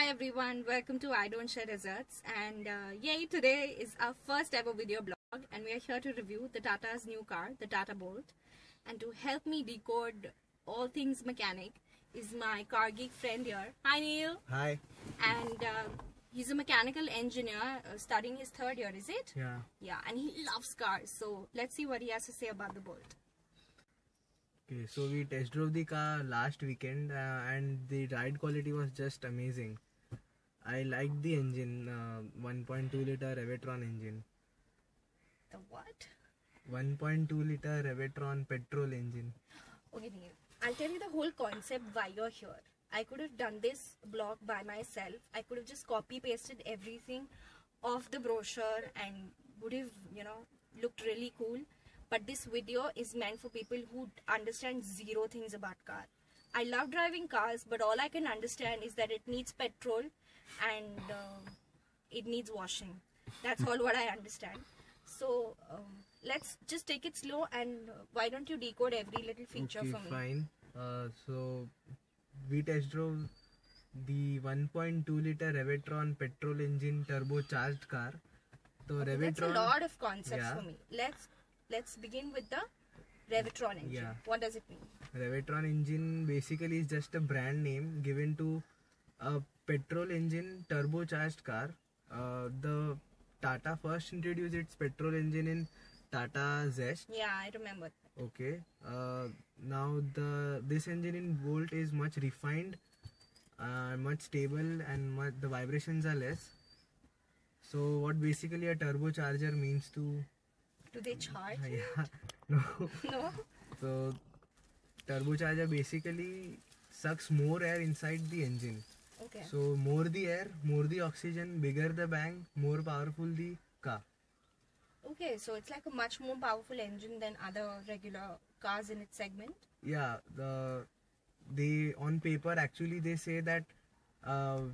Hi everyone, welcome to I Don't Share Desserts, and yay, today is our first ever video blog and we are here to review the Tata's new car, the Tata Bolt. And to help me decode all things mechanic is my car geek friend here. Hi Neil. Hi. And he's a mechanical engineer studying his third year, is it? Yeah. Yeah, and he loves cars, so let's see what he has to say about the Bolt. Okay, so we test drove the car last weekend and the ride quality was just amazing. I liked the engine, 1.2 liter Revetron engine. The what? 1.2 liter Revetron petrol engine. Okay, Neil, I'll tell you the whole concept why you're here. I could have done this blog by myself. I could have just copy pasted everything off the brochure and would have, looked really cool. But this video is meant for people who understand zero things about car. I love driving cars, but all I can understand is that it needs petrol and it needs washing. That's all what I understand. So let's just take it slow and why don't you decode every little feature for me? Fine. So we test drove the 1.2 liter Revetron petrol engine turbocharged car. So Okay, that's a lot of concepts for me. Let's begin with the Revetron engine. Yeah. What does it mean? Revetron engine basically is just a brand name given to a petrol engine turbocharged car. The Tata first introduced its petrol engine in Tata Zest. Yeah, I remember. Okay. Now this engine in Bolt is much refined, much stable, and the vibrations are less. So what basically a turbocharger means to... Do they charge? Yeah. No. No? So turbocharger basically sucks more air inside the engine. Okay. So more the air, more the oxygen, bigger the bang, more powerful the car. Okay, so it's like a much more powerful engine than other regular cars in its segment. Yeah, they on paper actually they say that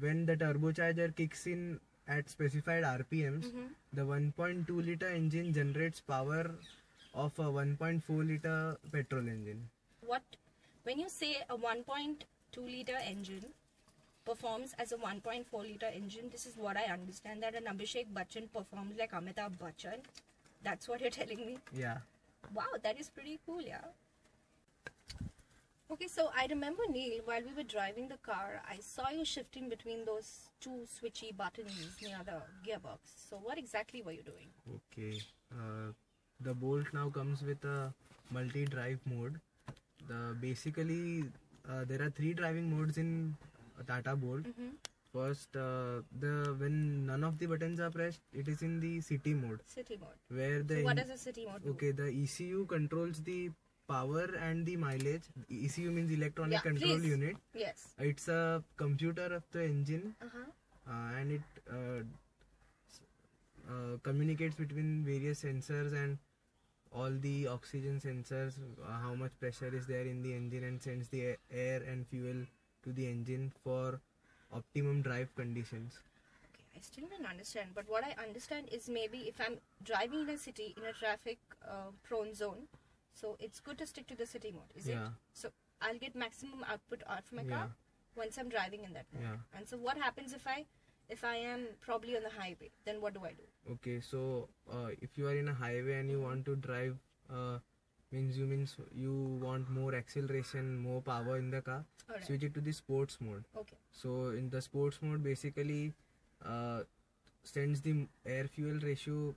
when the turbocharger kicks in at specified RPMs, the 1.2 liter engine generates power of a 1.4 liter petrol engine. When you say a 1.2 liter engine performs as a 1.4 liter engine, this is what I understand, that an Abhishek Bachchan performs like Amitabh Bachchan. That's what you're telling me? Yeah. Wow, that is pretty cool, yeah. Okay, so I remember, Neil, while we were driving the car, I saw you shifting between those two switchy buttons near the gearbox. So what exactly were you doing? Okay. The Bolt now comes with a multi-drive mode. Basically, there are 3 driving modes in Tata Bolt. First, when none of the buttons are pressed, it is in the city mode. City mode. Where so what does a city mode do? Okay, the ECU controls the power and the mileage. ECU means electronic control unit. Yes. It's a computer of the engine, and it communicates between various sensors and all the oxygen sensors, how much pressure is there in the engine, and sends the air and fuel to the engine for optimum drive conditions. Okay, I still don't understand, but what I understand is maybe if I'm driving in a city, in a traffic prone zone, so it's good to stick to the city mode, is it? So I'll get maximum output out from my car once I'm driving in that mode. Yeah. And so what happens if I am probably on the highway? Then what do I do? Okay, so if you are in a highway and you want to drive, means you want more acceleration, more power in the car, switch it to the sports mode. Okay. So in the sports mode, basically sends the air fuel ratio,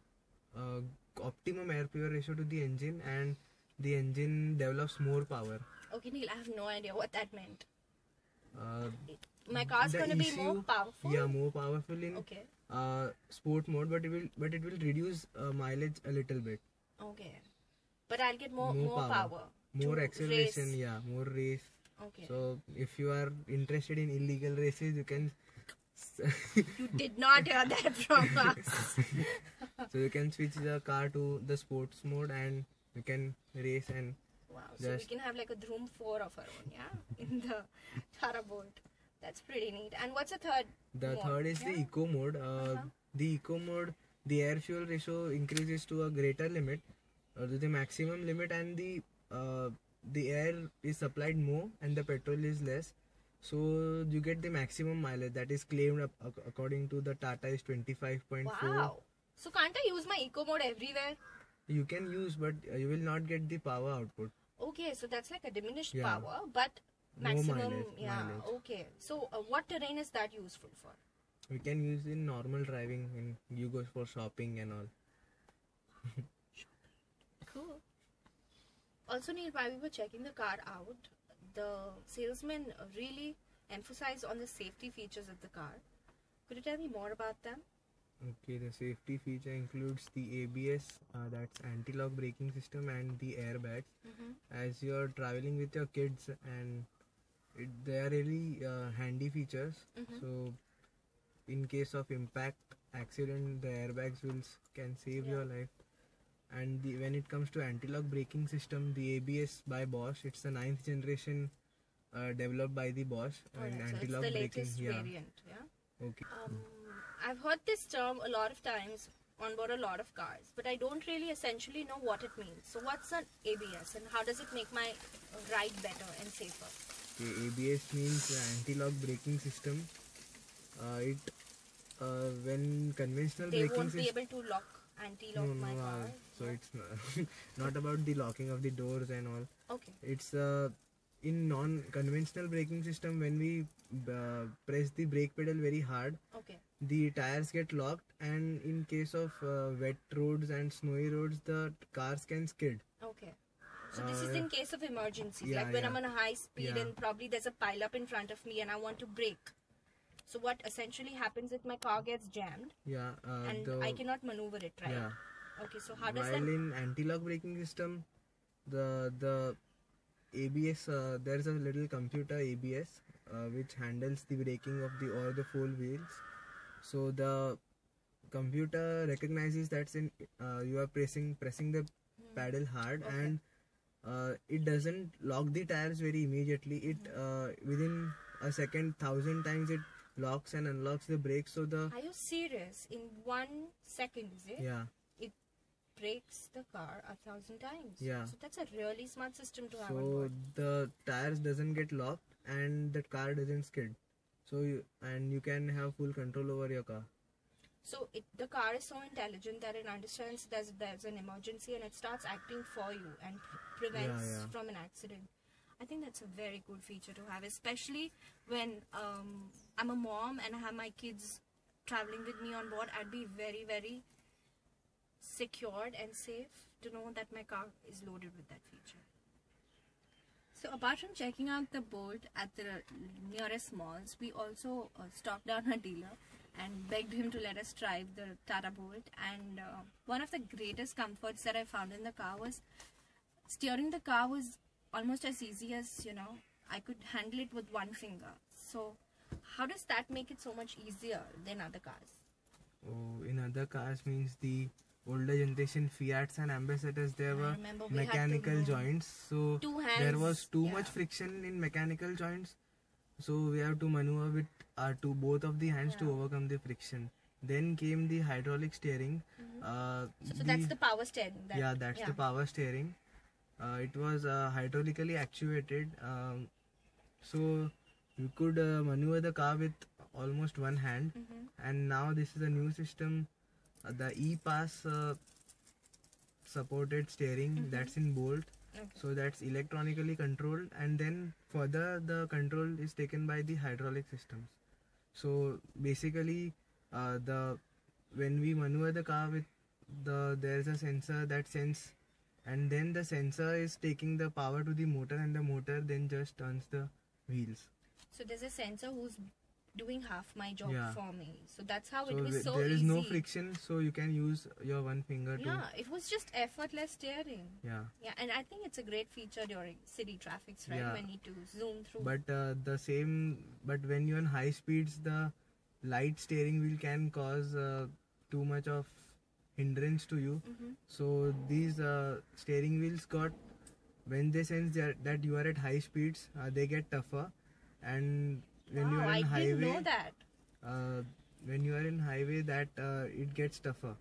optimum air fuel ratio to the engine, and the engine develops more power. Okay, Neil, I have no idea what that meant. My car's going to be more powerful? Yeah, more powerful in sport mode, but it will reduce mileage a little bit. Okay. But I'll get more power. More acceleration, race. Yeah, more race. Okay. So if you are interested in illegal races, you can... You did not hear that from us. So you can switch the car to the sports mode and you can race and... Wow, so we can have like a Dhroom 4 of our own, yeah? In the Tata Bolt. That's pretty neat. And what's the third The mode? third is the eco mode. The eco mode, the air fuel ratio increases to a greater limit, to the maximum limit, and the air is supplied more and the petrol is less. So you get the maximum mileage that is claimed according to the Tata is 25.4. Wow. So can't I use my eco mode everywhere? You can use, but you will not get the power output. Okay, so that's like a diminished Yeah. power, but No maximum. mileage. Okay. So what terrain is that useful for? We can use in normal driving when you go for shopping and all. Cool. Also, Neil, while we were checking the car out, the salesman really emphasized on the safety features of the car. Could you tell me more about them? Okay, the safety feature includes the ABS, that's anti-lock braking system, and the airbags. As you're traveling with your kids, and they are really handy features. So, in case of impact accident, the airbags can save your life. And when it comes to anti-lock braking system, the ABS by Bosch, it's the 9th generation developed by the Bosch. And So it's anti-lock the braking, latest variant, yeah? Okay. I've heard this term a lot of times on board a lot of cars, but I don't really essentially know what it means. So what's an ABS and how does it make my ride better and safer? Okay, ABS means anti-lock braking system. When conventional They braking won't be system, able to anti-lock my car. so it's not about the locking of the doors and all. Okay. It's in non-conventional braking system, when we press the brake pedal very hard, Okay. the tires get locked, and in case of wet roads and snowy roads, the cars can skid. Okay. So this is in case of emergencies, yeah, like when yeah. I'm on a high speed Yeah. and probably there's a pile up in front of me and I want to brake. So what essentially happens if my car gets jammed Yeah, and I cannot maneuver it, right? yeah. Okay, so how does While that... in anti-lock braking system, the ABS, there's a little computer ABS which handles the braking of the four wheels. So the computer recognizes that you are pressing the pedal hard, and it doesn't lock the tires very immediately. It within a second, 1,000 times it locks and unlocks the brakes. So Are you serious? In 1 second, is it? yeah. It brakes the car 1,000 times. Yeah. So that's a really smart system to have on So board. the tires doesn't get locked and the car doesn't skid. So you can have full control over your car. So the car is so intelligent that it understands there's an emergency and it starts acting for you and prevents from an accident. I think that's a very good feature to have, especially when I'm a mom and I have my kids traveling with me on board. I'd be very, very secured and safe to know that my car is loaded with that feature. So apart from checking out the Bolt at the nearest malls, we also stopped down a dealer and begged him to let us drive the Tata Bolt. And one of the greatest comforts that I found in the car was steering the car was almost as easy as, I could handle it with one finger. So how does that make it so much easier than other cars? Oh, in other cars means the older generation Fiats and Ambassadors, there were mechanical joints. So there was too much friction in mechanical joints. So we have to maneuver with both of the hands to overcome the friction. Then came the hydraulic steering. So that's the power steering. That's the power steering. It was hydraulically actuated, so you could maneuver the car with almost one hand. And now this is a new system, the E-Pass supported steering, that's in Bolt. So that's electronically controlled, and then further the control is taken by the hydraulic systems. So basically when we maneuver the car with there's a sensor that sense, and then the sensor is taking the power to the motor, and the motor then just turns the wheels. So there's a sensor who's doing half my job for me. So that's how it was so there is easy. no friction, so you can use your one finger to... Yeah, it was just effortless steering. Yeah, and I think it's a great feature during city traffics, right? When you need to zoom through. But when you're on high speeds, the light steering wheel can cause too much of hindrance to you. So these steering wheels when they sense that you are at high speeds, they get tougher. And when you are in highway, didn't know that. When you are in highway, that it gets tougher.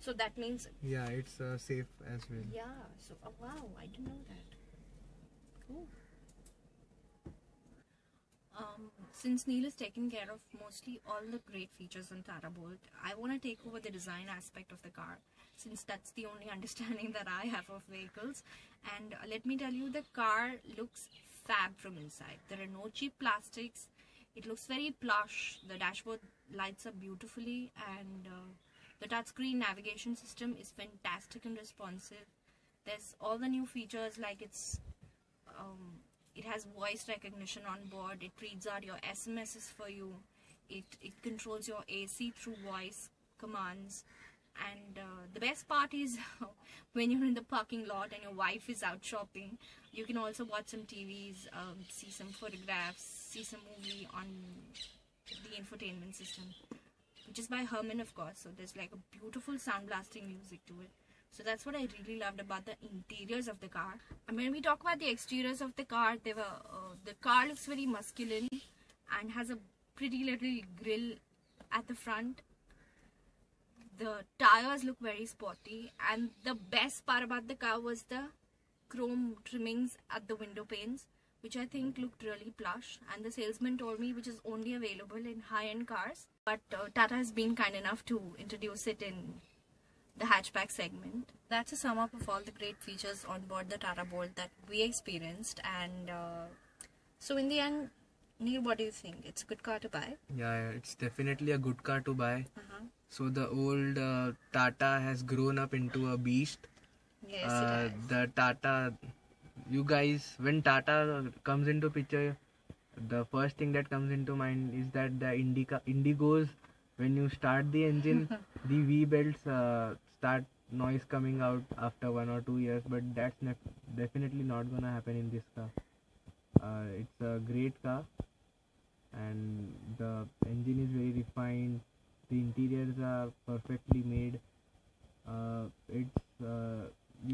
So that means it's safe as well. Yeah. So wow, I didn't know that. Cool. Since Neil is taking care of mostly all the great features on Tata Bolt, I want to take over the design aspect of the car, since that's the only understanding that I have of vehicles. And let me tell you, the car looks fab from inside. There are no cheap plastics. It looks very plush. The dashboard lights up beautifully, and the touchscreen navigation system is fantastic and responsive. There's all the new features, like it has voice recognition on board. It reads out your SMSs for you. It controls your AC through voice commands. And the best part is when you're in the parking lot and your wife is out shopping, you can also watch some TVs, see some photographs, see some movie on the infotainment system, which is by Herman, of course. So there's like a beautiful sound blasting music to it. So that's what I really loved about the interiors of the car. And when we talk about the exteriors of the car, the car looks very masculine and has a pretty little grille at the front. The tires look very sporty, and the best part about the car was the chrome trimmings at the window panes, which I think looked really plush. And the salesman told me which is only available in high-end cars, but Tata has been kind enough to introduce it in the hatchback segment. That's a sum up of all the great features on board the Tata Bolt that we experienced. And so in the end, Neil, what do you think? It's a good car to buy? Yeah, it's definitely a good car to buy. So the old Tata has grown up into a beast. Yes, it has. The Tata, you guys, when Tata comes into picture, the first thing that comes into mind is that the Indigos, when you start the engine, the V-belts start noise coming out after 1 or 2 years, but that's definitely not gonna happen in this car. It's a great car, and the engine is very refined. The interiors are perfectly made. You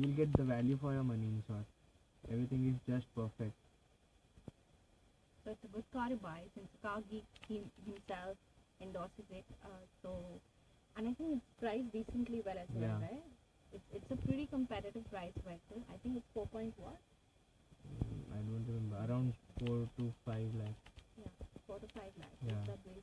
will get the value for your money, in short. Everything is just perfect. So it's a good car to buy, since Car Geek himself endorses it. And I think it's priced decently well as well, right? It's a pretty competitive price vehicle. I think it's 4 point what? I don't remember. Around 4 to 5 lakhs. Yeah, 4 to 5 lakhs. Yeah. It's a very